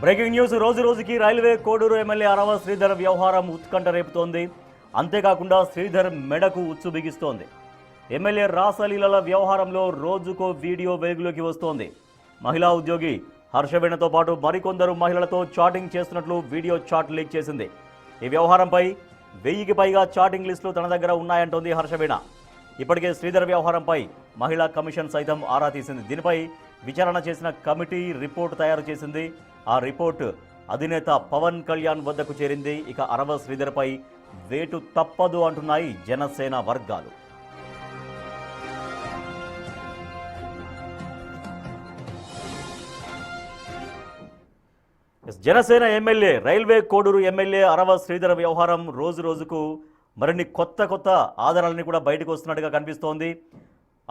Breaking news రోజు రోజుకి railway Koduru MLA Arava Sridhar వ్యవహారం ఉత్కంఠ రేపుతోంది. అంతేకాకుండా శ్రీధర్ మెడకు ఉచ్చు బిగిస్తోంది. ఎమ్మెల్యే రాసలీలల వ్యవహారంలో రోజుకో వీడియో వెలుగులోకి వస్తోంది. మహిళా ఉద్యోగి హర్షవీణతో పాటు మరికొందరు మహిళలతో చాటింగ్ చేస్తున్నట్లు వీడియో చాట్ లీక్ చేసింది. ఈ వ్యవహారంపై 1000కి పైగా చాటింగ్ లిస్టులు తన దగ్గర ఉన్నాయంటోంది హర్షవీణ. ఇప్పటికే శ్రీధర్ వ్యవహారంపై మహిళా కమిషన్ సైతం ఆరా తీసింది. దీనిపై విచారణ చేసిన కమిటీ రిపోర్టు తయారు చేసింది. ఆ రిపోర్టు అధినేత పవన్ కళ్యాణ్ వద్దకు చేరింది. ఇక అరవ శ్రీధర్పై వేటు తప్పదు అంటున్నాయి జనసేన వర్గాలు. జనసేన ఎమ్మెల్యే రైల్వే కోడూరు ఎమ్మెల్యే అరవ శ్రీధర్ వ్యవహారం రోజు రోజుకు మరిన్ని కొత్త ఆధారాలని కూడా బయటకు వస్తున్నట్టుగా కనిపిస్తోంది.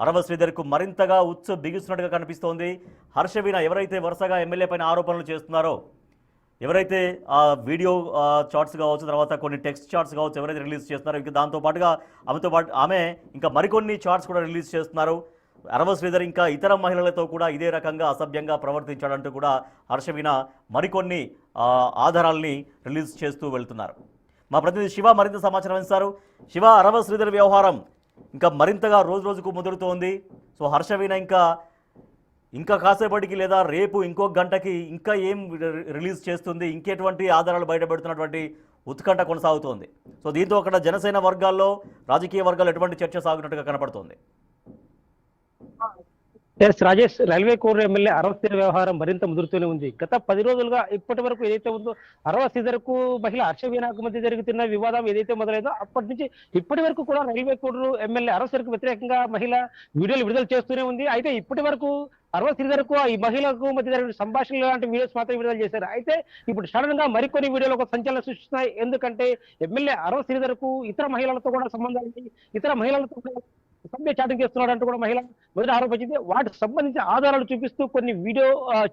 అరవ శ్రీధర్కు మరింతగా ఉచ్చు బిగుస్తున్నట్టుగా కనిపిస్తోంది. హర్షవీణ ఎవరైతే వరుసగా ఎమ్మెల్యే పైన ఆరోపణలు చేస్తున్నారో, ఎవరైతే ఆ వీడియో చాట్స్ కావచ్చు, తర్వాత కొన్ని టెక్స్ట్ చాట్స్ కావచ్చు ఎవరైతే రిలీజ్ చేస్తున్నారో, ఇంకా దాంతోపాటుగా ఆమె ఇంకా మరికొన్ని చాట్స్ కూడా రిలీజ్ చేస్తున్నారు. అరవ శ్రీధర్ ఇంకా ఇతర మహిళలతో కూడా ఇదే రకంగా అసభ్యంగా ప్రవర్తించాడంటూ కూడా హర్షవీణ మరికొన్ని ఆధారాల్ని రిలీజ్ చేస్తూ వెళ్తున్నారు. మా ప్రతినిధి శివ మరింత సమాచారం ఇస్తారు. శివ, అరవ శ్రీధర్ వ్యవహారం ఇంకా మరింతగా రోజు రోజుకు ముదురుతోంది. సో హర్షవీణ ఇంకా కాసేపటికి లేదా రేపు ఇంకో గంటకి ఇంకా ఏం రిలీజ్ చేస్తుంది, ఇంకెటువంటి ఆధారాలు బయటపెడుతున్నటువంటి ఉత్కంఠ కొనసాగుతోంది. సో దీంతో అక్కడ జనసేన వర్గాల్లో, రాజకీయ వర్గాల్లో ఎటువంటి చర్చ సాగుతున్నట్టుగా కనపడుతోంది? రాజేష్, రైల్వే కోడూరు ఎమ్మెల్యే అరవ శ్రీధర్ వ్యవహారం మరింత ముదురుతూనే ఉంది. గత 10 రోజులుగా ఇప్పటి వరకు ఏదైతే ఉందో అరవ శ్రీధర్కు మహిళ హర్షవీణకు మధ్య జరుగుతున్న వివాదం ఏదైతే మొదలైందో అప్పటి నుంచి ఇప్పటి వరకు కూడా రైల్వే కోడూరు ఎమ్మెల్యే అరవ శ్రీధర్కు వ్యతిరేకంగా మహిళ వీడియోలు విడుదల చేస్తూనే ఉంది. అయితే ఇప్పటి వరకు అరవ శ్రీధర్కు ఈ మహిళకు మధ్య జరిగిన సంభాషణలు లాంటి వీడియోస్ మాత్రం విడుదల చేశారు. అయితే ఇప్పుడు సడన్ గా మరికొన్ని వీడియోలు ఒక సంచలనం సృష్టిస్తున్నాయి. ఎందుకంటే ఎమ్మెల్యే అరవ శ్రీధర్కు ఇతర మహిళలతో కూడా సంబంధాలు, ఇతర మహిళలతో కూడా సభ్య చాటింగ్ చేస్తున్నాడు అంటూ కూడా మహిళ మొదట ఆరోపించింది. వాటికి సంబంధించిన ఆధారాలు చూపిస్తూ కొన్ని వీడియో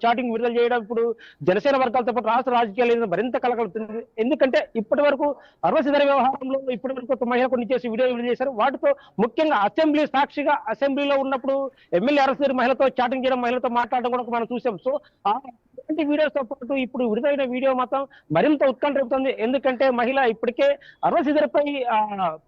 చాటింగ్ విడుదల చేయడం ఇప్పుడు జనసేన వర్గాలతో పాటు రాష్ట్ర రాజకీయాలు మరింత కలగలుగుతుంది. ఎందుకంటే ఇప్పటి వరకు అరవ శ్రీధర్ వ్యవహారంలో ఇప్పటి వరకు ఒక మహిళ కొన్ని చేసి వీడియో విడుదల చేశారు. వాటితో ముఖ్యంగా అసెంబ్లీ సాక్షిగా అసెంబ్లీలో ఉన్నప్పుడు ఎమ్మెల్యే అరవ శ్రీధర్ మహిళతో చాటింగ్ చేయడం, మహిళతో మాట్లాడడం కూడా మనం చూసాం. సో వీడియోస్ తో పాటు ఇప్పుడు విడుదలైన వీడియో మాత్రం మరింత ఉత్కంఠ రేపుతుంది. ఎందుకంటే మహిళ ఇప్పటికే అరవ శ్రీధర్ పై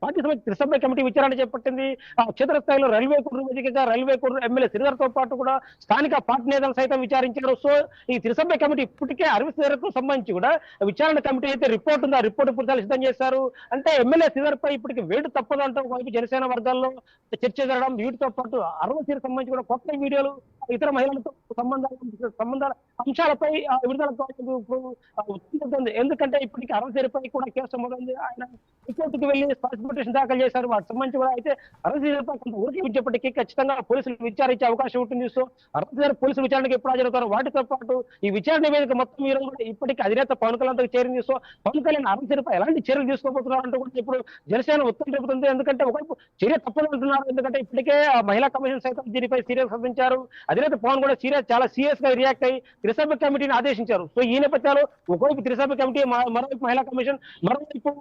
పార్టీ త్రిసభ్య కమిటీ విచారణ చేపట్టింది. క్షేత్రస్థాయిలో రైల్వే కోడూరు వేదికగా రైల్వే కోడూరు ఎమ్మెల్యే శ్రీధర్ తో పాటు కూడా స్థానిక పార్టీ నేతలు సైతం విచారించారు. సో ఈ త్రిసభ్య కమిటీ ఇప్పటికే అరవ శ్రీధర్ కు సంబంధించి కూడా విచారణ కమిటీ అయితే రిపోర్ట్ ఉందో ఆ రిపోర్ట్ పూర్తిగా సిద్ధం చేశారు. అంటే ఎమ్మెల్యే శ్రీధర్ పై ఇప్పటికి వేటు తప్పదు అంటూ ఒకవైపు జనసేన వర్గాల్లో చర్చ జరగడం, వీటితో పాటు అరవ శ్రీధర్ సంబంధించి కూడా కొత్త వీడియోలు ఇతర మహిళలతో సంబంధాల అంశాలపై విడుదల ఉత్పత్తి. ఎందుకంటే ఇప్పటికీ అరవ శ్రీధర్పై కూడా కేసు మొదలైంది. ఆయన హైకోర్టుకు వెళ్లి పిటిషన్ దాఖలు చేశారు. వాటికి సంబంధించి కూడా అయితే అరవ శ్రీధర్పై కొంత ఊరికి ఇచ్చేప్పటికీ ఖచ్చితంగా పోలీసులు విచారించే అవకాశం ఉంటుంది. సో అరవ శ్రీధర్ పోలీసులు విచారణకు ఎప్పుడు హాజరవుతారు? వాటితో పాటు ఈ విచారణ వేదిక మొత్తం ఈ రోజు కూడా ఇప్పటికీ అధినేత పవన్ కళ్యాణ్ చేరింది. సో పవన్ కళ్యాణ్ అరవ శ్రీధర్పై ఎలాంటి చర్యలు తీసుకోబోతున్నారు అంటూ కూడా ఇప్పుడు జనసేన ఉత్తరం రేపుతుంది. ఎందుకంటే ఒకవైపు చర్య తప్పదంటున్నారు. ఎందుకంటే ఇప్పటికే మహిళా కమిషన్ సైతం దీనిపై సీరియస్ స్పందించారు. అధినేత పవన్ కూడా చాలా సీరియస్ గా రియాక్ట్ అయ్యి త్రిసభ్య కమిటీని ఆదేశించారు. సో ఈ నేపథ్యంలో ఒకవైపు త్రిసభ్య కమిటీ, మరోవైపు మహిళా కమిషన్, మరోవైపు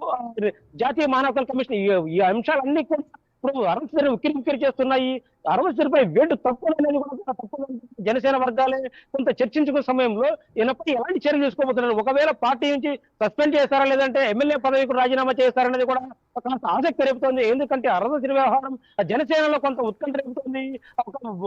జాతీయ మానవ హక్కుల కమిషన్, ఈ అంశాలన్నీ కూడా ఇప్పుడు అరవ శ్రీధర్ ఉక్కిరి చేస్తున్నాయి. అరవ శ్రీధర్పై వేటు తప్పదనేది కూడా తప్పదు జనసేన వర్గాలే కొంత చర్చించుకునే సమయంలో ఈయనపై ఎలాంటి చర్యలు తీసుకోబోతున్నారు? ఒకవేళ పార్టీ నుంచి సస్పెండ్ చేస్తారా, లేదంటే ఎమ్మెల్యే పదవికి రాజీనామా చేస్తారనేది కూడా కొంత ఆసక్తి రేపుతోంది. ఎందుకంటే అరవ శ్రీధర్ వ్యవహారం జనసేనలో కొంత ఉత్కంఠ రేపుతోంది.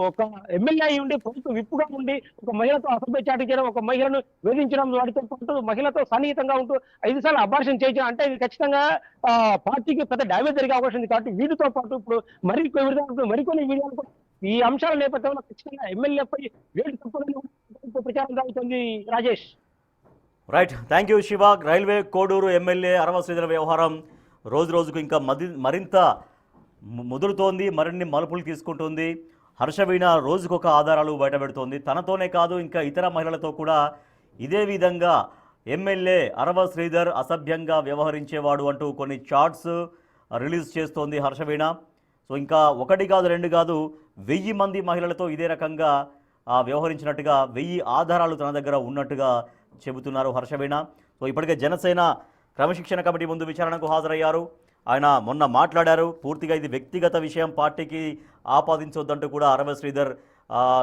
ఒక ఎమ్మెల్యే ఉండి ప్రభుత్వ విప్పుగా ఉండి ఒక మహిళతో అసభ్య చాటి చేయడం, ఒక మహిళను వేధించడం, వాటితో పాటు మహిళతో సన్నిహితంగా ఉంటూ 5 సార్లు అబార్షన్ చేయించడం అంటే ఇది ఖచ్చితంగా పార్టీకి పెద్ద డ్యామేజ్ జరిగే అవకాశం ఉంది. కాబట్టి వీటితో పాటు ఇప్పుడు మరికొన్ని వీడియోలు ఈ అంశాల నేపథ్యంలో ఖచ్చితంగా ఎమ్మెల్యేపై వేటు తప్పదని ప్రచారం సాగుతుంది. Rajesh, right, thank you Shiva. Railway Koduru MLA Arava Sridhar వ్యవహారం రోజు రోజుకు ఇంకా మరింత ముదురుతోంది, మరిన్ని మలుపులు తీసుకుంటుంది. హర్షవీణ రోజుకొక ఆధారాలు బయటపెడుతోంది. తనతోనే కాదు, ఇంకా ఇతర మహిళలతో కూడా ఇదే విధంగా ఎమ్మెల్యే అరవ శ్రీధర్ అసభ్యంగా వ్యవహరించేవాడు అంటూ కొన్ని చాట్స్ రిలీజ్ చేస్తోంది హర్షవీణ. సో ఇంకా 1 కాదు 2 కాదు 1000 మంది మహిళలతో ఇదే రకంగా వ్యవహరించినట్టుగా 1000 ఆధారాలు తన దగ్గర ఉన్నట్టుగా చెబుతున్నారు హర్షవీణ. సో ఇప్పటికే జనసేన క్రమశిక్షణ కమిటీ ముందు విచారణకు హాజరయ్యారు. ఆయన మొన్న మాట్లాడారు. పూర్తిగా ఇది వ్యక్తిగత విషయం, పార్టీకి ఆపాదించొద్దంటూ కూడా అరవ శ్రీధర్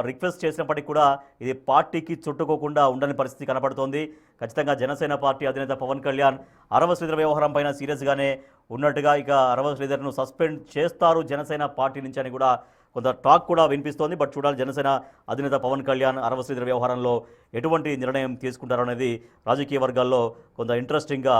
రిక్వెస్ట్ చేసినప్పటికీ కూడా ఇది పార్టీకి చుట్టుకోకుండా ఉండని పరిస్థితి కనబడుతోంది. ఖచ్చితంగా జనసేన పార్టీ అధినేత పవన్ కళ్యాణ్ అరవ శ్రీధర్ వ్యవహారం పైన సీరియస్గానే ఉన్నట్టుగా, ఇక అరవ శ్రీధర్ను సస్పెండ్ చేస్తారు జనసేన పార్టీ నుంచి అని కూడా కొంత టాక్ కూడా వినిపిస్తోంది. బట్ చూడాలి జనసేన అధినేత పవన్ కళ్యాణ్ అరవ శ్రీధర్ వ్యవహారంలో ఎటువంటి నిర్ణయం తీసుకుంటారో అనేది రాజకీయ వర్గాల్లో కొంత ఇంట్రెస్టింగ్గా